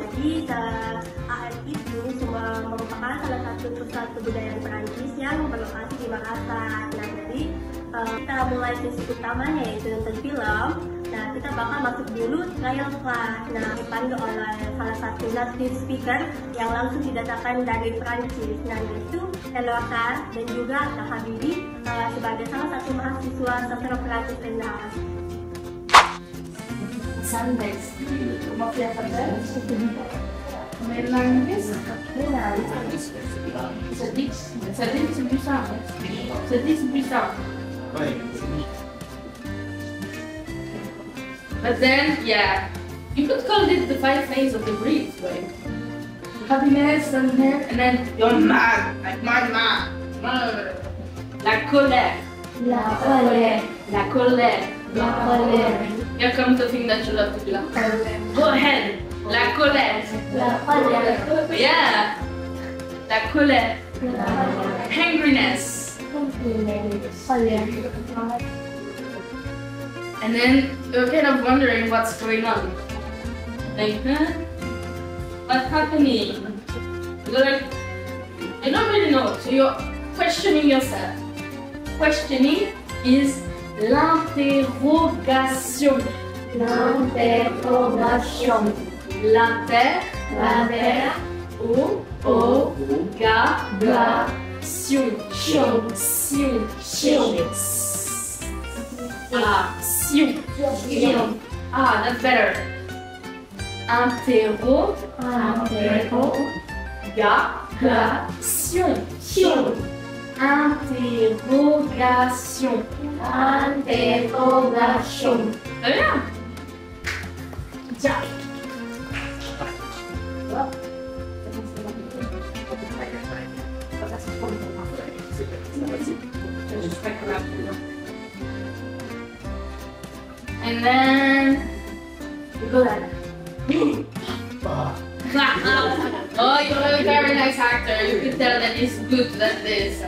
Jadi ARI itu merupakan salah satu pusat kebudayaan Perancis yang berlokasi di Makassar. Nah, jadi kita mulai sesi utamanya yaitu nonton film. Nah, kita bakal masuk dulu trial class. Nah, dipandu oleh salah satu native speaker yang langsung didatangkan dari Perancis. Nah, yaitu Eloaka dan juga Kak Habibi sebagai salah satu mahasiswa sastra Perancis rendah. Sundays, comment tu l'appelles? Mais l'anglais, ça dit c'est plus simple. Ça dit c'est plus simple. But then, yeah, you could call it the 5 phases of the grief, like happiness, sadness, and then you're mad, like mad. La colère. La colère. La colère. La colère. Here comes the thing that you love to do. Go ahead. La colère. La colère. Yeah. La colère. Angriness. Colère. And then you're kind of wondering what's going on. Like, huh? What's happening? You're like, you don't really know. So you're questioning yourself. Questioning is l'interrogation. L'interrogation. Interrogation. Ah, that's better. Interrogation. Interrogation. Interrogation. Très bien. Tiens. And then you go like oh, you're a very nice actor. You could tell that he's good at this.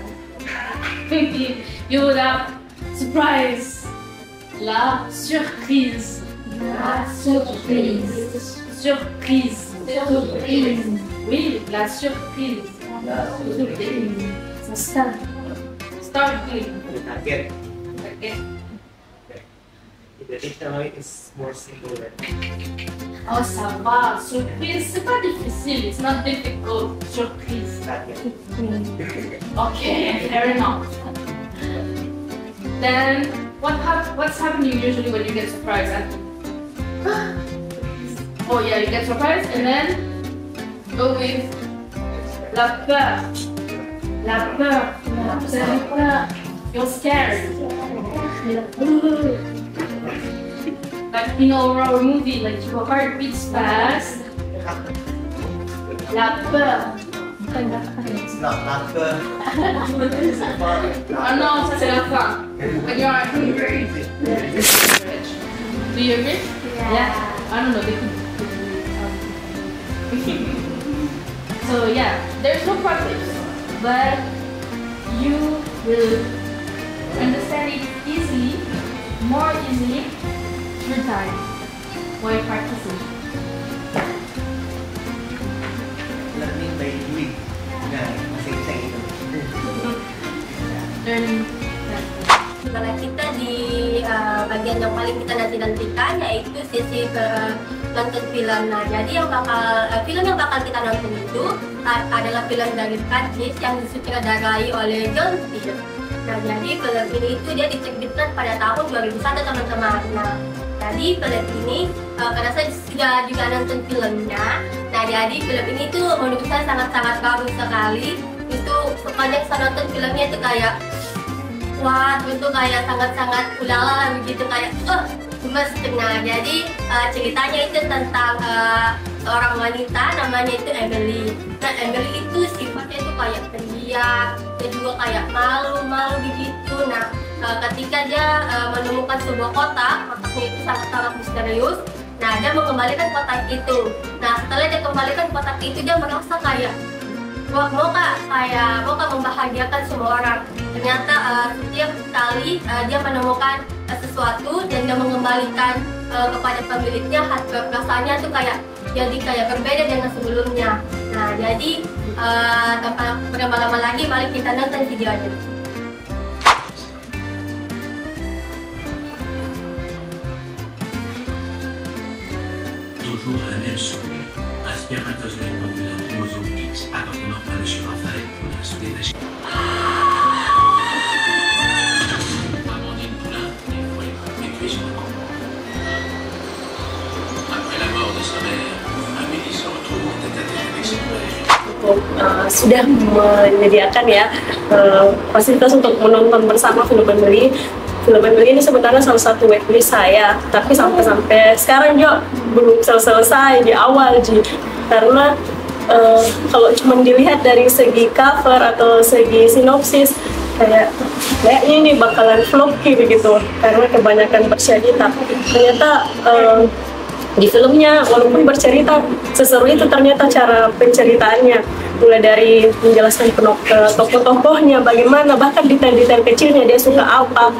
You would have surprise. La surprise. La surprise. Surprise. Surprise. Oui, la surprise. La surprise. Start. Startling. Target. Okay. The dictionary is more simple than Oh, ça va. Surprise, c'est pas difficile. It's not difficult. Surprise. target. Okay, fair enough. Then, what's happening usually when you get surprised? Oh yeah, you get surprised and then go with la peur. La peur. Vous avez peur. You're scared. Like in a horror movie, like your heart beats fast. La peur. It's not laughter. Oh non, ça c'est la fin. When you're hungry. Do you agree? Yeah. I don't know. They could. So yeah, there's no practice, but you will understand it easily, more easily through time while practicing. Learning by doing. Nah, masing-masing itu. Learning. Setelah kita di bagian yang paling kita nanti-nantikan yaitu sesi nonton film. Nah, jadi film yang bakal kita nonton itu adalah film dari Prancis yang disutradarai oleh John Steele. Nah, jadi film ini itu dia diterbitkan pada tahun 2001 teman-teman. Nah, jadi film ini karena saya sudah juga nonton filmnya. Nah, jadi film ini tuh menurut saya sangat-sangat bagus sekali. Itu sepanjang saya nonton filmnya itu kayak wah, itu kayak sangat-sangat ulala begitu kayak gemes. Nah, jadi ceritanya itu tentang seorang wanita namanya itu Emily. Nah, Emily itu sifatnya itu kayak pendiam dan juga kayak malu-malu begitu. Nah, ketika dia menemukan sebuah kotaknya itu sangat-sangat misterius. Nah, dia mengembalikan kotak itu. Nah, setelah dia kembalikan kotak itu, dia merasa kayak wah, mau kak membahagiakan semua orang. Ternyata setiap kali dia menemukan sesuatu dan dia mengembalikan kepada pemiliknya, rasanya tuh kayak jadi kayak berbeda dengan sebelumnya. Nah, jadi tanpa berlama-lama lagi, mari kita nonton videonya. Toujours la même souris, aspirateur de l'époque chromosome X, appartenant à M. Raphaël Poulin, sous des machines. Amandine Poulin, une fois évacuée sur le camp. Après la mort de sa mère, Amélie se retrouve en tête-à-tête avec son père. Sudah menyediakan ya fasilitas untuk menonton bersama film Emily. Film Emily ini sebenarnya salah satu waitlist saya, tapi sampai sekarang Jo belum selesai di awal Ji, karena kalau cuma dilihat dari segi cover atau segi sinopsis kayaknya ini bakalan flop begitu, karena kebanyakan bercerita. Ternyata di filmnya walaupun bercerita seseru itu, ternyata cara penceritaannya mulai dari menjelaskan tokoh-tokohnya bagaimana, bahkan detail-detail kecilnya dia suka apa,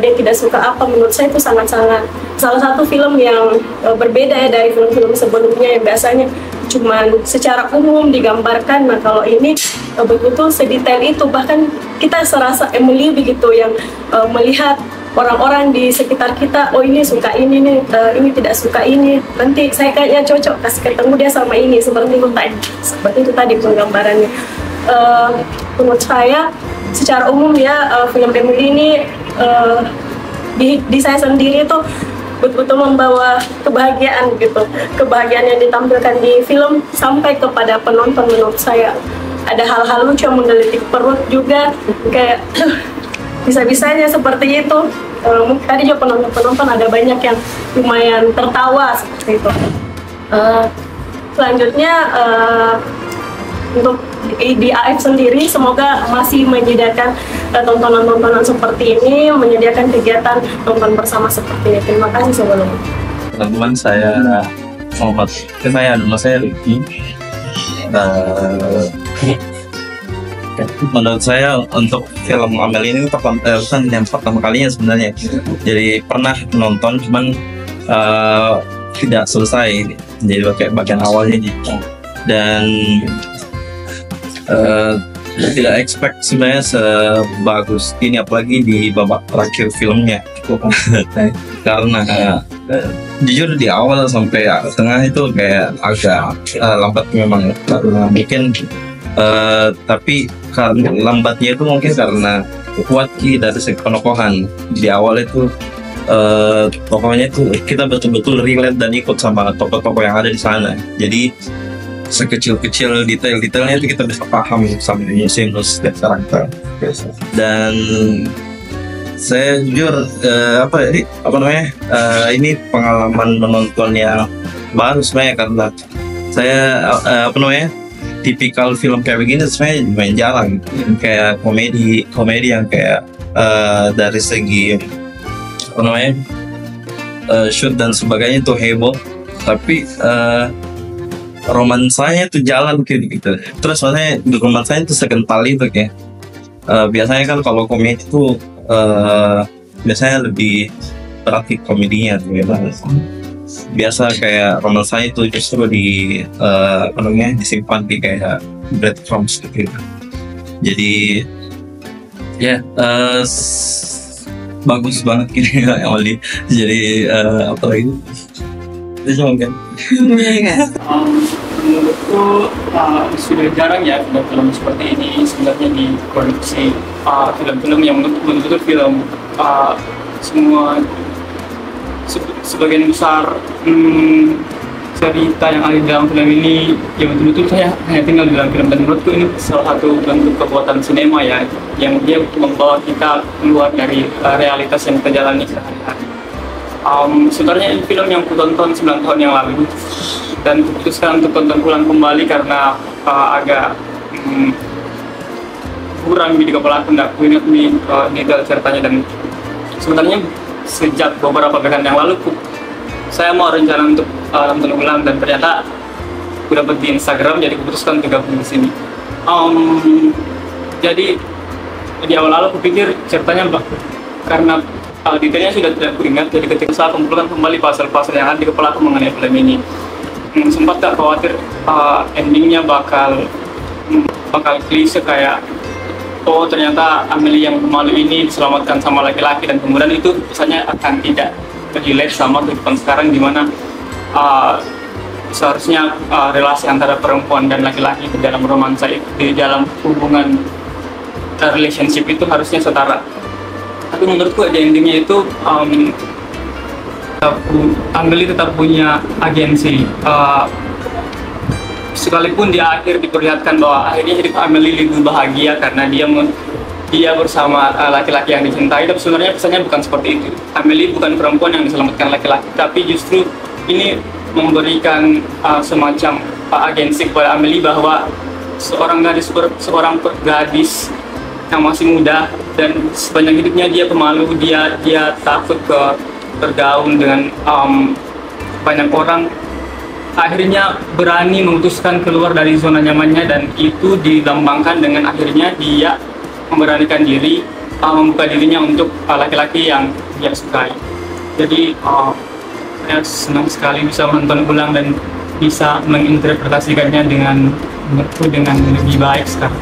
dia tidak suka apa, menurut saya itu sangat-sangat salah satu film yang berbeda ya dari film-film sebelumnya yang biasanya cuman secara umum digambarkan. Nah, kalau ini betul-betul sedetail itu, bahkan kita serasa Emily begitu yang melihat orang-orang di sekitar kita, oh ini suka ini nih, ini tidak suka ini, nanti saya kayaknya cocok kasih ketemu dia sama ini, seperti itu tadi penggambarannya. Menurut saya secara umum ya film Emily ini di saya sendiri itu betul-betul membawa kebahagiaan gitu, kebahagiaan yang ditampilkan di film sampai kepada penonton. Menurut saya ada hal-hal lucu yang menggelitik perut juga, kayak bisa-bisanya seperti itu. Tadi juga penonton ada banyak yang lumayan tertawa seperti itu. Selanjutnya untuk di AF sendiri semoga masih menyediakan tontonan-tontonan seperti ini, menyediakan kegiatan nonton bersama seperti ini. Terima kasih sebelumnya. Teman-teman, saya Muhammad, nama saya Ricky. Menurut saya untuk film Amel ini bukan yang pertama kalinya sebenarnya. Jadi pernah nonton, cuman tidak selesai. Jadi pakai bagian awalnya gitu. Dan tidak expect sebenarnya sebagus ini, apalagi di babak terakhir filmnya. Karena jujur di awal sampai tengah itu kayak agak lambat memang, karena mungkin tapi karena lambatnya itu mungkin karena kuat dari segi penokohan. Di awal itu tokohnya itu kita betul-betul relate dan ikut sama tokoh-tokoh yang ada di sana. Jadi sekecil-kecil detail-detailnya itu kita bisa paham sama sinus dan karakter. Dan saya jujur ini pengalaman menonton yang baru sebenarnya, karena saya tipikal film kayak begini sebenarnya main jarang, kayak komedi yang kayak dari segi shoot dan sebagainya itu heboh, tapi romansanya itu jalan gitu. Terus maksudnya romansanya itu sekental itu kayak biasanya kan kalau komedi itu biasanya lebih berat komedinya tuh ya. Biasa kayak romansanya itu justru disimpan di kayak breadcrumbs gitu. Jadi ya bagus banget gini yang Oli. Jadi apa lagi? Itu cuma kan. Menurutku sudah jarang ya film-film seperti ini sebenarnya diproduksi, film-film yang betul-betul film semua sebagian besar cerita yang ada di dalam film ini yang betul-betul saya hanya tinggal di dalam film, dan menurutku ini salah satu bentuk kekuatan sinema ya, yang dia membawa kita keluar dari realitas yang kita jalani sehari-hari. Sebenarnya ini film yang kutonton 9 tahun yang lalu dan kuputuskan untuk tonton ulang kembali karena agak kurang di kepala aku, nggak ingat nih detail ceritanya. Dan sebenarnya sejak beberapa pekan yang lalu saya mau rencana untuk nonton ulang, dan ternyata aku dapat di Instagram, jadi kuputuskan untuk gabung di sini. Jadi di awal-awal aku pikir ceritanya karena detailnya sudah tidak kuingat, jadi ketika saya kumpulkan kembali pasal-pasal yang ada di kepala aku mengenai film ini, sempat gak khawatir endingnya bakal klise kayak oh ternyata Amelie yang pemalu ini diselamatkan sama laki-laki, dan kemudian itu misalnya akan tidak relate sama kehidupan sekarang di mana seharusnya relasi antara perempuan dan laki-laki di dalam romansa itu, di dalam hubungan relationship itu harusnya setara. Tapi menurutku di endingnya itu Amelie tetap punya agensi, sekalipun di akhir diperlihatkan bahwa akhirnya hidup Amelie lebih bahagia karena dia bersama laki-laki yang dicintai, tapi sebenarnya pesannya bukan seperti itu. Amelie bukan perempuan yang diselamatkan laki-laki, tapi justru ini memberikan semacam agensi kepada Amelie bahwa seorang gadis yang masih muda dan sepanjang hidupnya dia pemalu, dia takut bergaul dengan banyak orang, akhirnya berani memutuskan keluar dari zona nyamannya, dan itu dilambangkan dengan akhirnya dia memberanikan diri membuka dirinya untuk laki-laki yang dia sukai. Jadi saya senang sekali bisa menonton ulang dan bisa menginterpretasikannya dengan lebih baik sekarang.